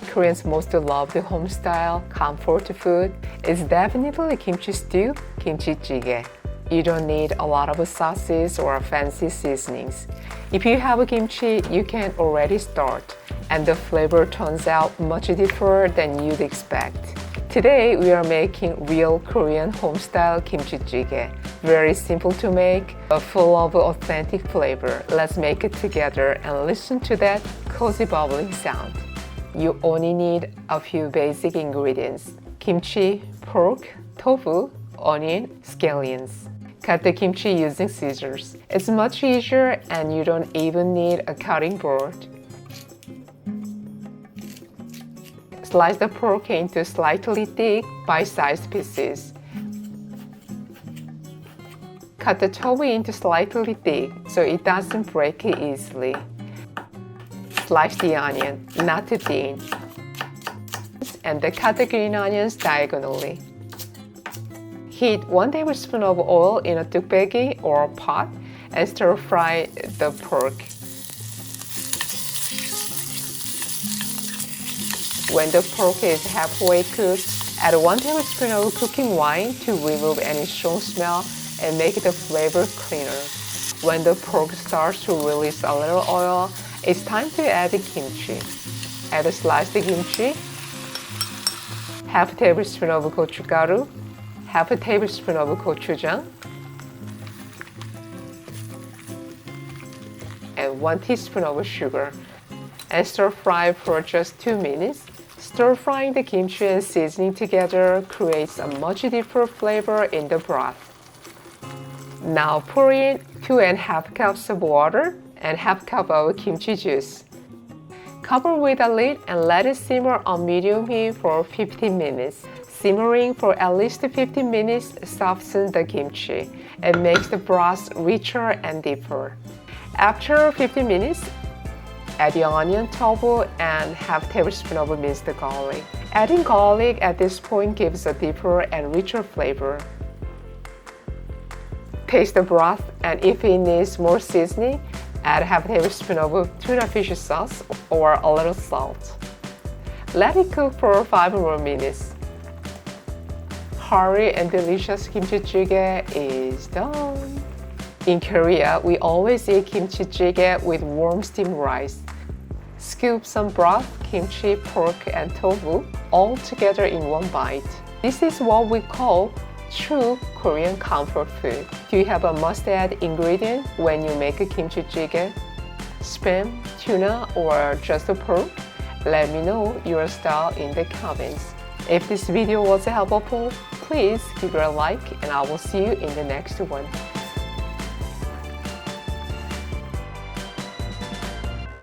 Koreans most loved home-style comfort food is definitely kimchi stew, kimchi jjigae. You don't need a lot of sauces or fancy seasonings. If you have a kimchi, you can already start, and the flavor turns out much different than you'd expect. Today, we are making real Korean home-style kimchi jjigae. Very simple to make, but full of authentic flavor. Let's make it together and listen to that cozy bubbling sound. You only need a few basic ingredients: kimchi, pork, tofu, onion, scallions. Cut the kimchi using scissors. It's much easier and you don't even need a cutting board. Slice the pork into slightly thick, bite-sized pieces. Cut the tofu into slightly thick so it doesn't break easily. Slice the onion, not too thin, and then cut the green onions diagonally. Heat 1 tablespoon of oil in a tteokbagi or pot and stir-fry the pork. When the pork is halfway cooked, add 1 tablespoon of cooking wine to remove any strong smell and make the flavor cleaner. When the pork starts to release a little oil, it's time to add the kimchi. Add a sliced kimchi, half a tablespoon of gochugaru, half a tablespoon of gochujang, and 1 teaspoon of sugar, and stir fry for just 2 minutes. Stir frying the kimchi and seasoning together creates a much deeper flavor in the broth. Now pour in 2½ cups of water and ½ cup of kimchi juice. Cover with a lid and let it simmer on medium heat for 15 minutes. Simmering for at least 15 minutes softens the kimchi and makes the broth richer and deeper. After 15 minutes, add the onion, tofu, and ½ tablespoon of minced garlic. Adding garlic at this point gives a deeper and richer flavor. Taste the broth, and if it needs more seasoning, add ½ tablespoon of tuna fish sauce or a little salt. Let it cook for 5 more minutes. Hearty and delicious kimchi jjigae is done. In Korea, we always eat kimchi jjigae with warm steamed rice. Scoop some broth, kimchi, pork, and tofu all together in one bite. This is what we call true Korean comfort food. Do you have a must-add ingredient when you make a kimchi jjigae? Spam, tuna, or just a pork? Let me know your style in the comments. If this video was helpful, please give it a like and I will see you in the next one.